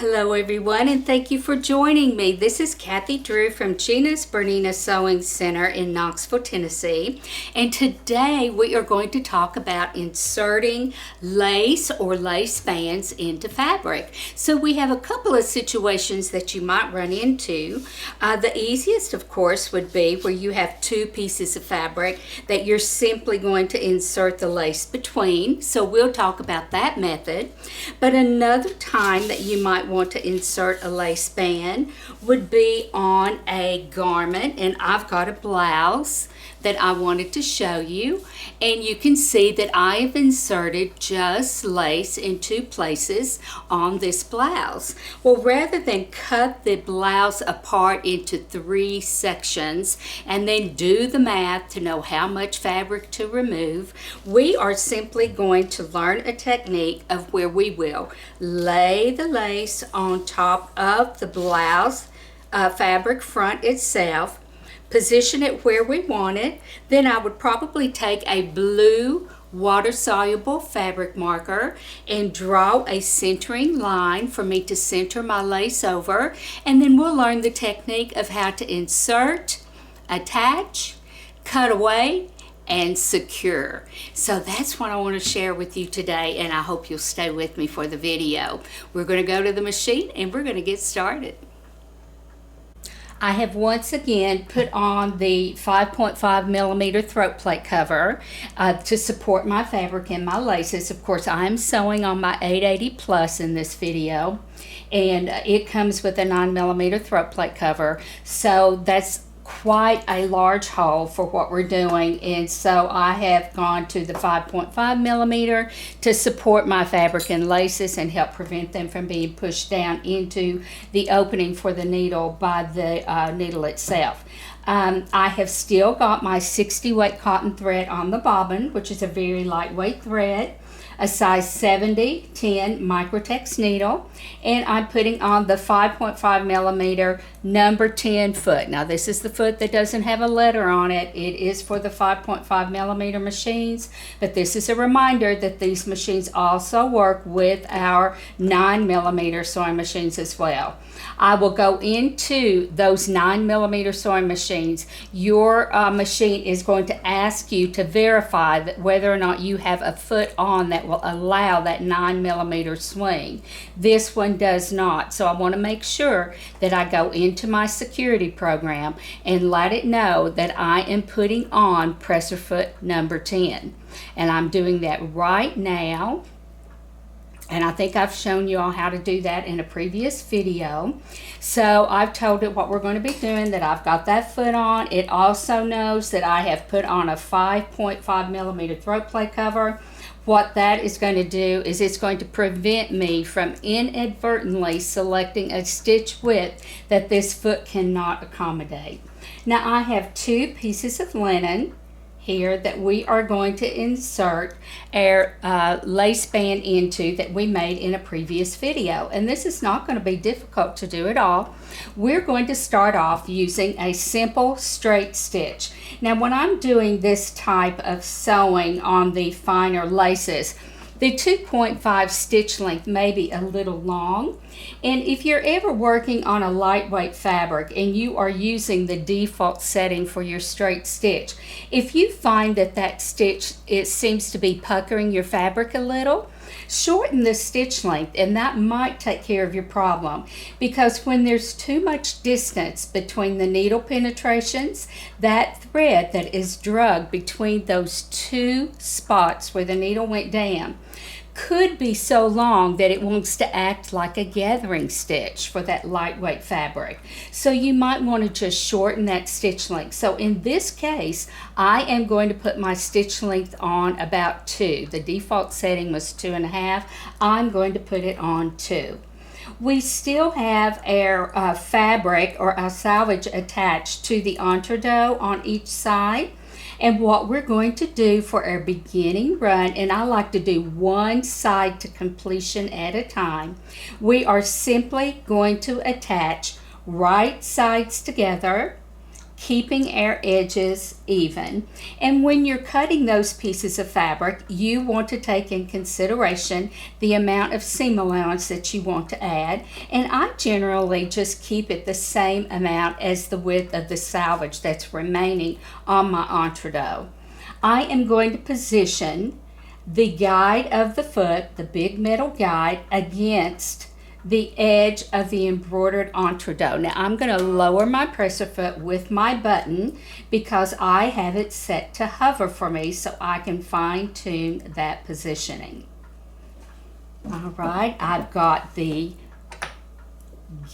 Hello everyone, and thank you for joining me. This is Kathy Drew from Gina's Bernina Sewing Center in Knoxville, Tennessee. And today we are going to talk about inserting lace or lace bands into fabric. So we have a couple of situations that you might run into. The easiest, of course, would be where you have two pieces of fabric that you're simply going to insert the lace between. So we'll talk about that method. But another time that you might want to insert a lace band would be on a garment, and I've got a blouse that I wanted to show you, and you can see that I have inserted just lace in two places on this blouse. Well, rather than cut the blouse apart into three sections and then do the math to know how much fabric to remove, we are simply going to learn a technique of where we will lay the lace on top of the blouse fabric front itself, position it where we want it. Then I would probably take a blue water-soluble fabric marker and draw a centering line for me to center my lace over, and then we'll learn the technique of how to insert, attach, cut away, and secure. So that's what I want to share with you today, and I hope you'll stay with me for the video. We're going to go to the machine and we're going to get started. I have once again put on the 5.5 millimeter throat plate cover to support my fabric and my laces. Of course, I'm sewing on my 880 plus in this video, and it comes with a 9 millimeter throat plate cover. So that's quite a large hole for what we're doing, and so I have gone to the 5.5 millimeter to support my fabric and laces and help prevent them from being pushed down into the opening for the needle by the needle itself. I have still got my 60 weight cotton thread on the bobbin, which is a very lightweight thread, a size 70-10 Microtex needle, and I'm putting on the 5.5 millimeter number 10 foot. Now this is the foot that doesn't have a letter on it. It is for the 5.5 millimeter machines, but this is a reminder that these machines also work with our 9 millimeter sewing machines as well. I will go into those 9 millimeter sewing machines. Your machine is going to ask you to verify that whether or not you have a foot on that will allow that 9 millimeter swing. This one does not. So I want to make sure that I go into my security program and let it know that I am putting on presser foot number 10. And I'm doing that right now. And I think I've shown you all how to do that in a previous video. So I've told it what we're going to be doing, that I've got that foot on. It also knows that I have put on a 5.5 millimeter throat plate cover. What that is going to do is it's going to prevent me from inadvertently selecting a stitch width that this foot cannot accommodate. Now I have two pieces of linen here that we are going to insert our lace band into that we made in a previous video, and this is not going to be difficult to do at all. We're going to start off using a simple straight stitch. Now when I'm doing this type of sewing on the finer laces, the 2.5 stitch length may be a little long, and if you're ever working on a lightweight fabric and you are using the default setting for your straight stitch, if you find that that stitch, it seems to be puckering your fabric a little, shorten the stitch length, and that might take care of your problem, because when there's too much distance between the needle penetrations, that thread that is drugged between those two spots where the needle went down could be so long that it wants to act like a gathering stitch for that lightweight fabric. So you might want to just shorten that stitch length. So in this case, I am going to put my stitch length on about 2. The default setting was 2.5. I'm going to put it on 2. We still have our fabric or our selvage attached to the entredot on each side. And what we're going to do for our beginning run, and I like to do one side to completion at a time, we are simply going to attach right sides together keeping our edges even. And when you're cutting those pieces of fabric, you want to take in consideration the amount of seam allowance that you want to add. And I generally just keep it the same amount as the width of the selvage that's remaining on my entredot. I am going to position the guide of the foot, the big metal guide, against the edge of the embroidered entredot. Now I'm going to lower my presser foot with my button because I have it set to hover for me so I can fine tune that positioning. All right, I've got the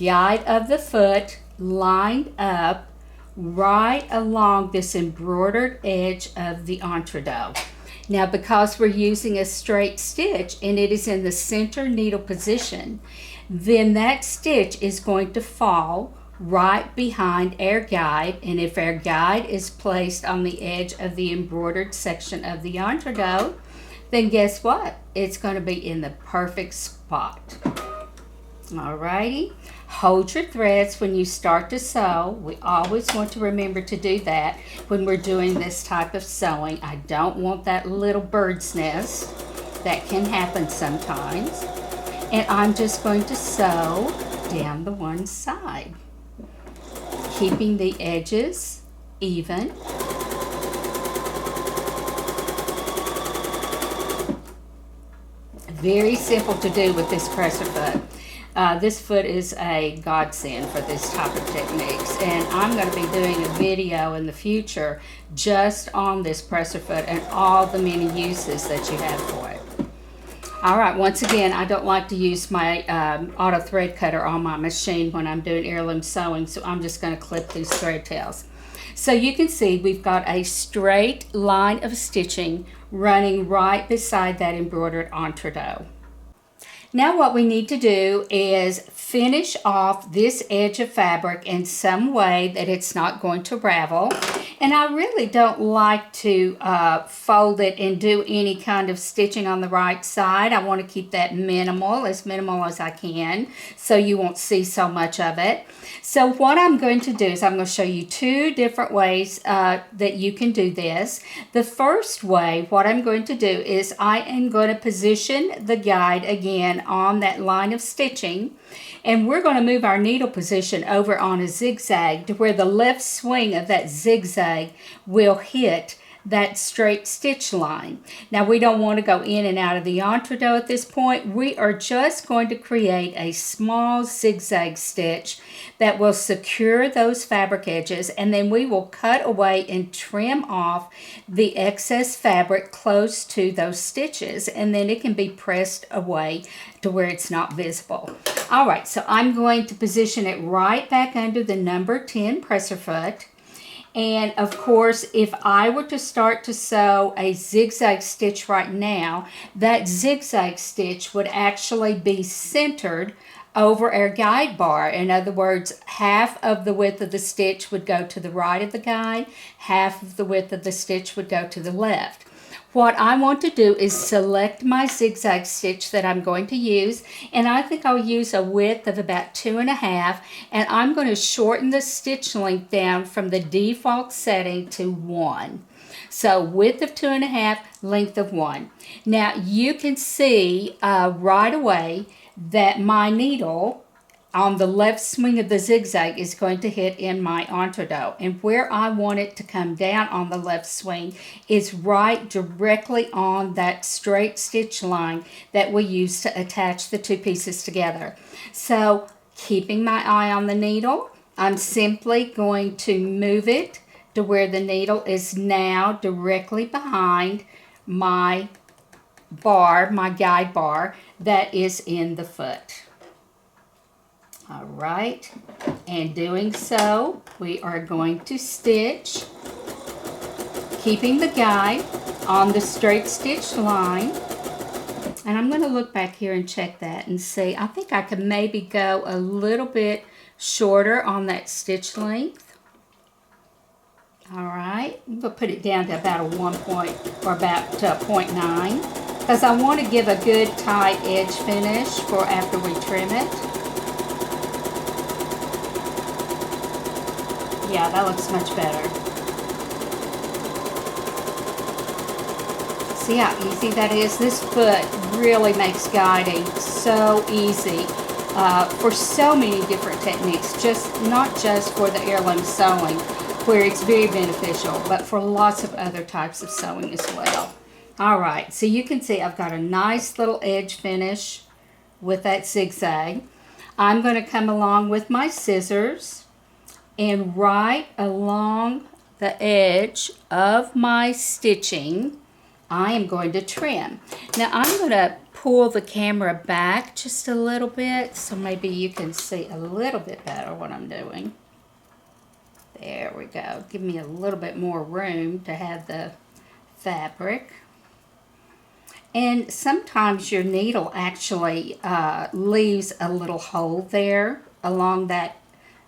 guide of the foot lined up right along this embroidered edge of the entredot. Now, because we're using a straight stitch and it is in the center needle position, then that stitch is going to fall right behind our guide. And if our guide is placed on the edge of the embroidered section of the entredot, then guess what? It's going to be in the perfect spot. Alrighty, hold your threads when you start to sew. We always want to remember to do that when we're doing this type of sewing. I don't want that little bird's nest. That can happen sometimes. And I'm just going to sew down the one side, keeping the edges even. Very simple to do with this presser foot. This foot is a godsend for this type of techniques, and I'm going to be doing a video in the future just on this presser foot and all the many uses that you have for it. All right, once again, I don't like to use my auto thread cutter on my machine when I'm doing heirloom sewing, so I'm just going to clip these thread tails. So you can see we've got a straight line of stitching running right beside that embroidered entredot. Now what we need to do is finish off this edge of fabric in some way that it's not going to ravel. And I really don't like to fold it and do any kind of stitching on the right side. I want to keep that minimal as I can, so you won't see so much of it. So what I'm going to do is I'm going to show you two different ways that you can do this. The first way, what I'm going to do is I am going to position the guide again on that line of stitching, and we're going to move our needle position over on a zigzag to where the left swing of that zigzag will hit that straight stitch line. Now we don't want to go in and out of the entredot at this point. We are just going to create a small zigzag stitch that will secure those fabric edges, and then we will cut away and trim off the excess fabric close to those stitches, and then it can be pressed away to where it's not visible. All right, so I'm going to position it right back under the number 10 presser foot. And of course, if I were to start to sew a zigzag stitch right now, that zigzag stitch would actually be centered over our guide bar. In other words, half of the width of the stitch would go to the right of the guide, half of the width of the stitch would go to the left. What I want to do is select my zigzag stitch that I'm going to use, and I think I'll use a width of about 2.5, and I'm going to shorten the stitch length down from the default setting to 1. So width of 2.5, length of 1. Now you can see right away that my needle on the left swing of the zigzag is going to hit in my entredot, and where I want it to come down on the left swing is right directly on that straight stitch line that we use to attach the two pieces together. So keeping my eye on the needle, I'm simply going to move it to where the needle is now directly behind my bar, my guide bar that is in the foot. All right, and doing so, we are going to stitch, keeping the guide on the straight stitch line. And I'm going to look back here and check that and see. I think I could maybe go a little bit shorter on that stitch length. All right, I'm going to put it down to about a 1 point or about 0.9 because I want to give a good tight edge finish for after we trim it. Yeah, that looks much better. See how easy that is? This foot really makes guiding so easy for so many different techniques, not just for the heirloom sewing, where it's very beneficial, but for lots of other types of sewing as well. All right, so you can see I've got a nice little edge finish with that zigzag. I'm going to come along with my scissors and right along the edge of my stitching, I am going to trim. Now I'm going to pull the camera back just a little bit so maybe you can see a little bit better what I'm doing. There we go. Give me a little bit more room to have the fabric. And sometimes your needle actually leaves a little hole there along that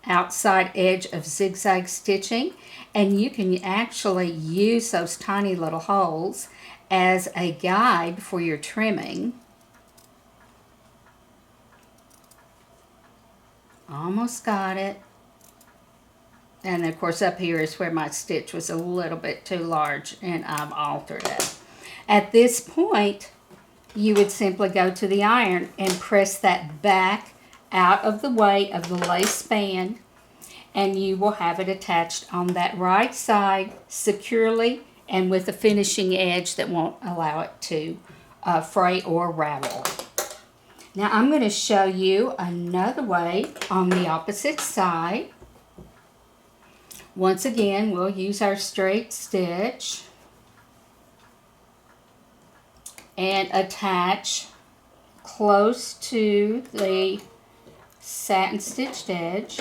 outside edge of zigzag stitching, and you can actually use those tiny little holes as a guide for your trimming. Almost got it. And of course up here is where my stitch was a little bit too large and I've altered it. At this point, you would simply go to the iron and press that back out of the way of the lace band, and you will have it attached on that right side securely and with a finishing edge that won't allow it to fray or ravel. Now I'm going to show you another way on the opposite side. Once again, we'll use our straight stitch and attach close to the satin stitched edge.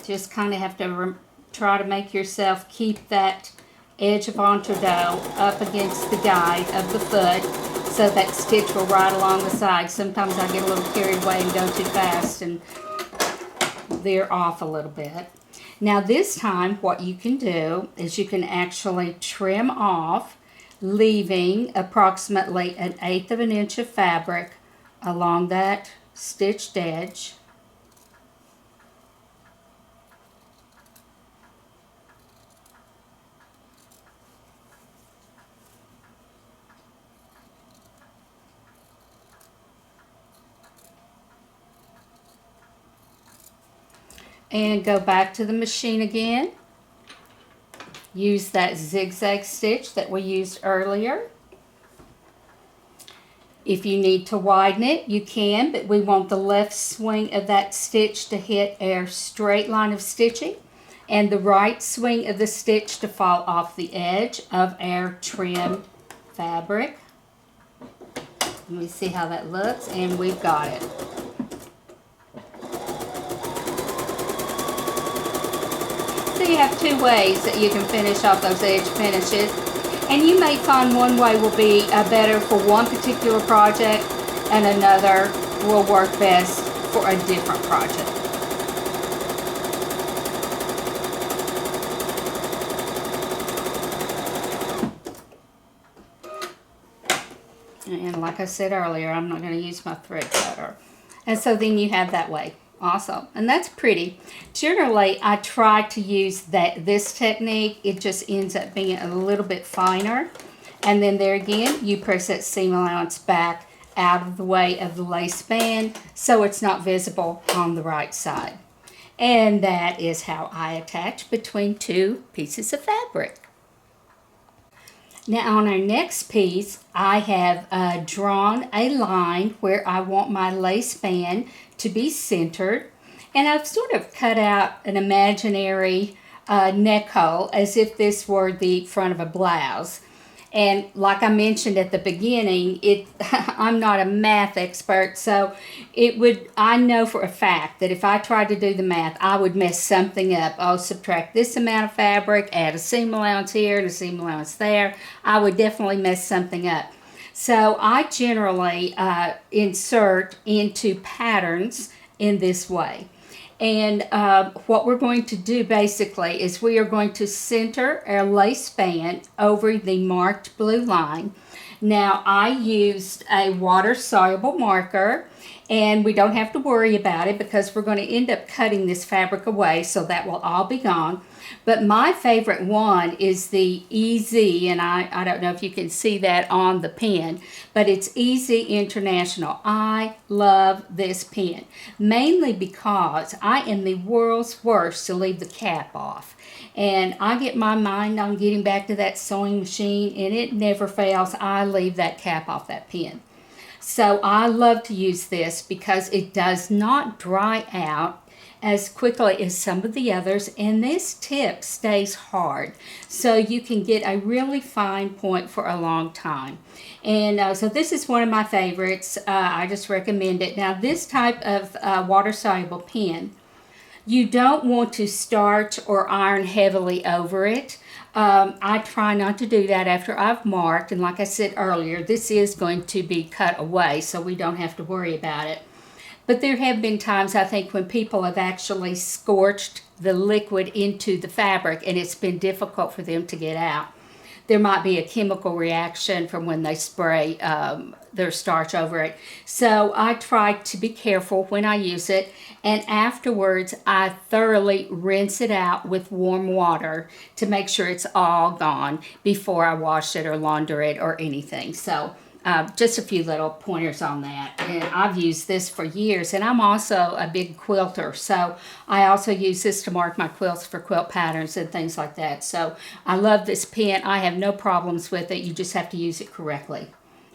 Just kind of have to try to make yourself keep that edge of entredot up against the guide of the foot so that stitch will ride along the side. Sometimes I get a little carried away and go too fast and veer off a little bit. Now this time what you can do is you can actually trim off, leaving approximately 1/8 of an inch of fabric along that stitched edge. And go back to the machine again. Use that zigzag stitch that we used earlier. If you need to widen it, you can, but we want the left swing of that stitch to hit our straight line of stitching and the right swing of the stitch to fall off the edge of our trimmed fabric. Let me see how that looks, and we've got it. So you have two ways that you can finish off those edge finishes, and you may find one way will be better for one particular project and another will work best for a different project. And like I said earlier, I'm not going to use my thread cutter. And so then you have that way. Awesome. And that's pretty. Generally, I try to use this technique. It just ends up being a little bit finer. And then there again, you press that seam allowance back out of the way of the lace band so it's not visible on the right side. And that is how I attach between two pieces of fabric. Now on our next piece, I have drawn a line where I want my lace band to be centered, and I've sort of cut out an imaginary neck hole as if this were the front of a blouse. And like I mentioned at the beginning, I'm not a math expert, so I know for a fact that if I tried to do the math, I would mess something up. I'll subtract this amount of fabric, add a seam allowance here and a seam allowance there. I would definitely mess something up. So I generally insert into patterns in this way. And what we're going to do basically is we are going to center our lace band over the marked blue line. Now I used a water-soluble marker, and we don't have to worry about it because we're going to end up cutting this fabric away, so that will all be gone. But my favorite one is the EZ, and I don't know if you can see that on the pen, but it's EZ International. I love this pen, mainly because I am the world's worst to leave the cap off. And I get my mind on getting back to that sewing machine, and it never fails. I leave that cap off that pen. So I love to use this because it does not dry out as quickly as some of the others, and this tip stays hard, so you can get a really fine point for a long time. And so this is one of my favorites. I just recommend it. Now this type of water-soluble pen, you don't want to starch or iron heavily over it. I try not to do that after I've marked, and like I said earlier, this is going to be cut away, so we don't have to worry about it. But there have been times, I think, when people have actually scorched the liquid into the fabric and it's been difficult for them to get out. There might be a chemical reaction from when they spray their starch over it. So I try to be careful when I use it, and afterwards I thoroughly rinse it out with warm water to make sure it's all gone before I wash it or launder it or anything. So just a few little pointers on that. And I've used this for years, and I'm also a big quilter, so I also use this to mark my quilts for quilt patterns and things like that. So I love this pen. I have no problems with it. You just have to use it correctly.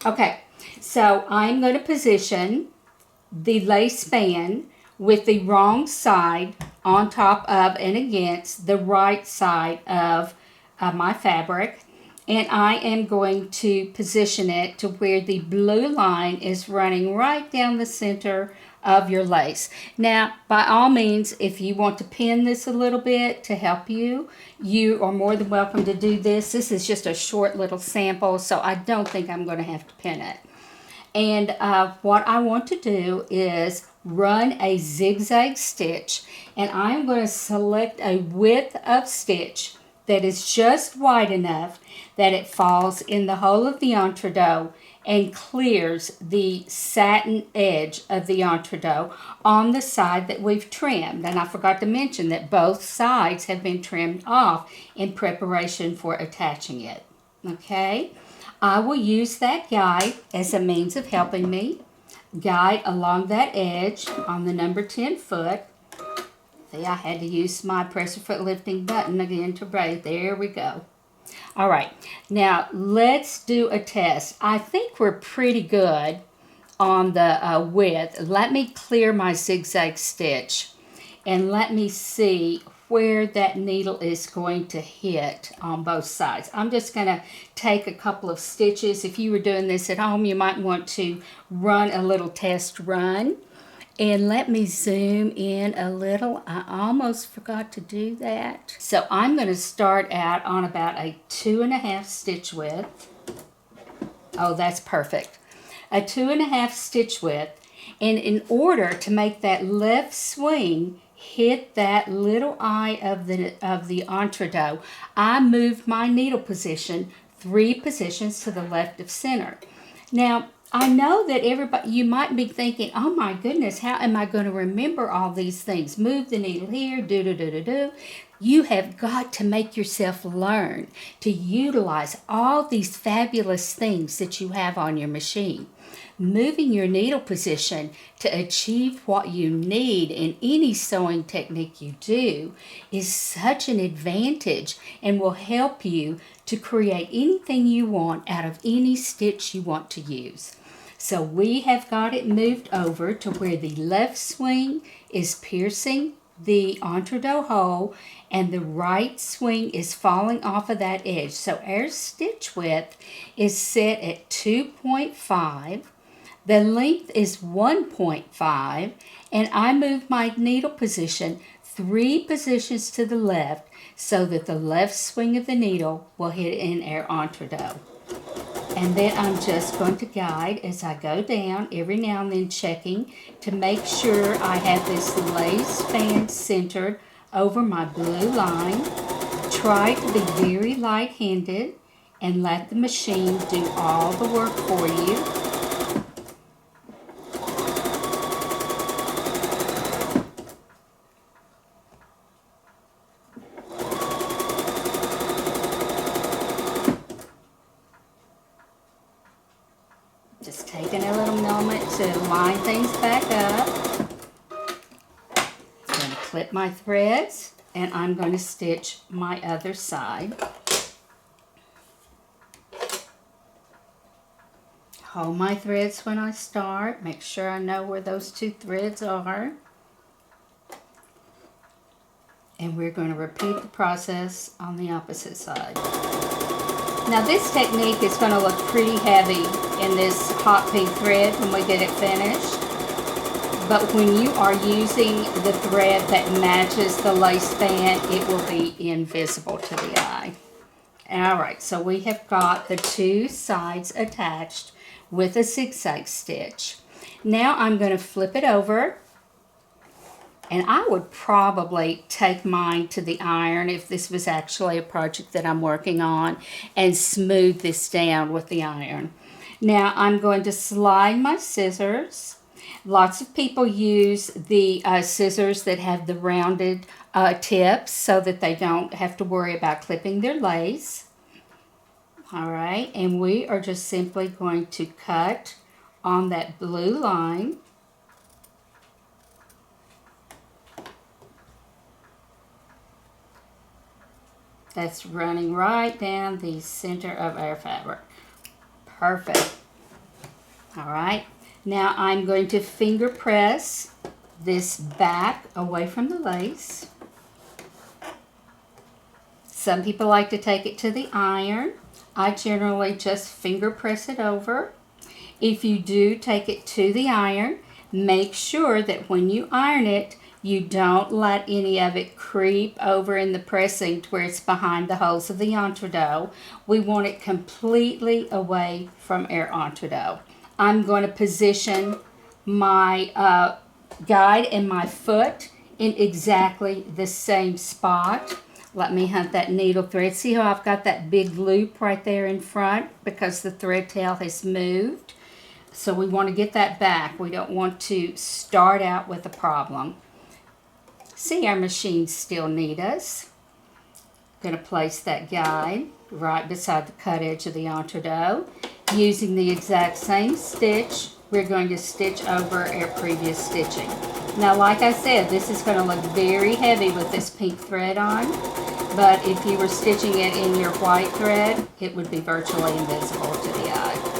Okay, so I'm going to position the lace band with the wrong side on top of and against the right side of my fabric. And I am going to position it to where the blue line is running right down the center of your lace. Now, by all means, if you want to pin this a little bit to help you, you are more than welcome to do this. This is just a short little sample, so I don't think I'm going to have to pin it. And what I want to do is run a zigzag stitch, and I'm going to select a width of stitch that is just wide enough that it falls in the hole of the entredot and clears the satin edge of the entredot on the side that we've trimmed. And I forgot to mention that both sides have been trimmed off in preparation for attaching it. Okay, I will use that guide as a means of helping me guide along that edge on the number 10 foot. See, I had to use my presser foot lifting button again to braid. There we go. All right, now let's do a test. I think we're pretty good on the width. Let me clear my zigzag stitch and let me see where that needle is going to hit on both sides. I'm just going to take a couple of stitches. If you were doing this at home, you might want to run a little test run. And let me zoom in a little. I almost forgot to do that. So I'm going to start out on about a 2.5 stitch width. Oh, that's perfect. A 2.5 stitch width. And in order to make that left swing hit that little eye of the entredot, I moved my needle position 3 positions to the left of center. Now, I know that you might be thinking, oh my goodness, how am I going to remember all these things? Move the needle here, do. You have got to make yourself learn to utilize all these fabulous things that you have on your machine. Moving your needle position to achieve what you need in any sewing technique you do is such an advantage and will help you to create anything you want out of any stitch you want to use. So we have got it moved over to where the left swing is piercing the entredot hole and the right swing is falling off of that edge. So our stitch width is set at 2.5. The length is 1.5, and I move my needle position 3 positions to the left so that the left swing of the needle will hit in our entredot. And then I'm just going to guide as I go down, every now and then checking to make sure I have this lace band centered over my blue line. Try to be very light-handed and let the machine do all the work for you. Just taking a little moment to line things back up. I'm going to clip my threads and I'm going to stitch my other side. Hold my threads when I start. Make sure I know where those two threads are. And we're going to repeat the process on the opposite side. Now this technique is going to look pretty heavy in this hot pink thread when we get it finished. But when you are using the thread that matches the lace band, it will be invisible to the eye. Alright, so we have got the two sides attached with a zigzag stitch. Now I'm going to flip it over. And I would probably take mine to the iron if this was actually a project that I'm working on and smooth this down with the iron. Now I'm going to slide my scissors. Lots of people use the scissors that have the rounded tips so that they don't have to worry about clipping their lace. All right, and we are just simply going to cut on that blue line. That's running right down the center of our fabric. Perfect. All right, now I'm going to finger press this back away from the lace. Some people like to take it to the iron. I generally just finger press it over. If you do take it to the iron, make sure that when you iron it, you don't let any of it creep over in the pressing to where it's behind the holes of the entredoe. We want it completely away from our entredoe. I'm going to position my guide and my foot in exactly the same spot. Let me hunt that needle thread. See how I've got that big loop right there in front because the thread tail has moved. So we want to get that back. We don't want to start out with a problem. See, our machines still need us. Going to place that guide right beside the cut edge of the entredoe. Using the exact same stitch, we're going to stitch over our previous stitching. Now, like I said, this is going to look very heavy with this pink thread on, but if you were stitching it in your white thread, it would be virtually invisible to the eye.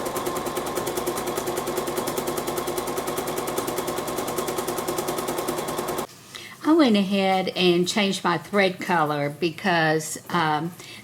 I went ahead and changed my thread color because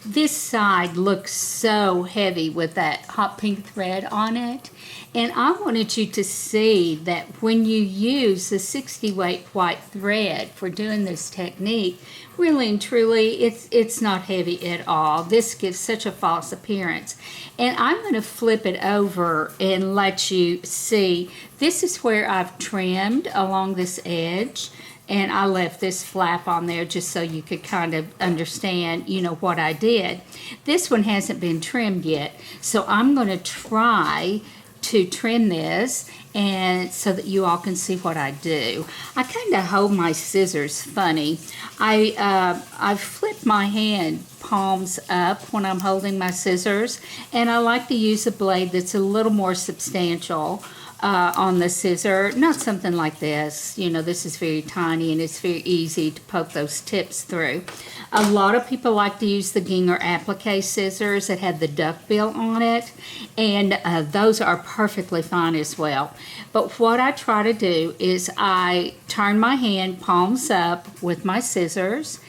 this side looks so heavy with that hot pink thread on it. And I wanted you to see that when you use the 60 weight white thread for doing this technique, really and truly, it's not heavy at all. This gives such a false appearance. And I'm going to flip it over and let you see. This is where I've trimmed along this edge. And I left this flap on there just so you could kind of understand, you know, what I did. This one hasn't been trimmed yet, so I'm going to try to trim this and so that you all can see what I do. I kind of hold my scissors funny. I flip my hand palms up when I'm holding my scissors, and I like to use a blade that's a little more substantial on the scissor, not something like this. You know, this is very tiny and it's very easy to poke those tips through. A lot of people like to use the Ginger applique scissors that have the duckbill on it, and those are perfectly fine as well. But what I try to do is I turn my hand palms up with my scissors,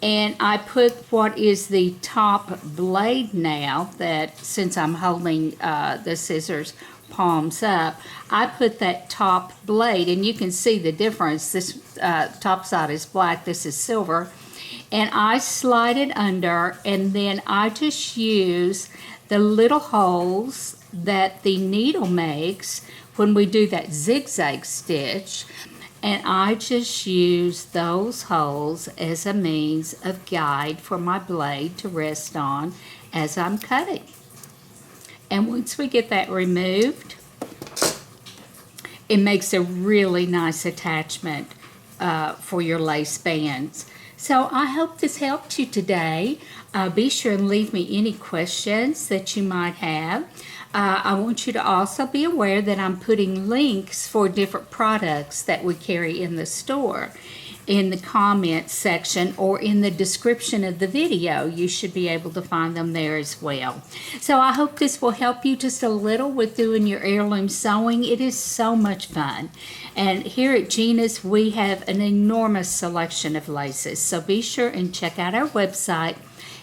and I put what is the top blade now, that since I'm holding the scissors palms up, I put that top blade, and you can see the difference. This top side is black, this is silver, and I slide it under, and then I just use the little holes that the needle makes when we do that zigzag stitch, and I just use those holes as a means of guide for my blade to rest on as I'm cutting. And once we get that removed, it makes a really nice attachment for your lace bands. So I hope this helped you today. Be sure and leave me any questions that you might have. I want you to also be aware that I'm putting links for different products that we carry in the store in the comments section or in the description of the video. You should be able to find them there as well. So I hope this will help you just a little with doing your heirloom sewing. It is so much fun. And here at Gina's, we have an enormous selection of laces. So be sure and check out our website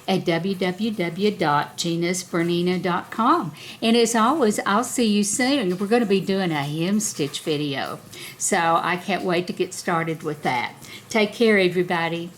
at www.genasbernina.com. And as always, I'll see you soon. We're going to be doing a hem stitch video. So I can't wait to get started with that. Take care, everybody.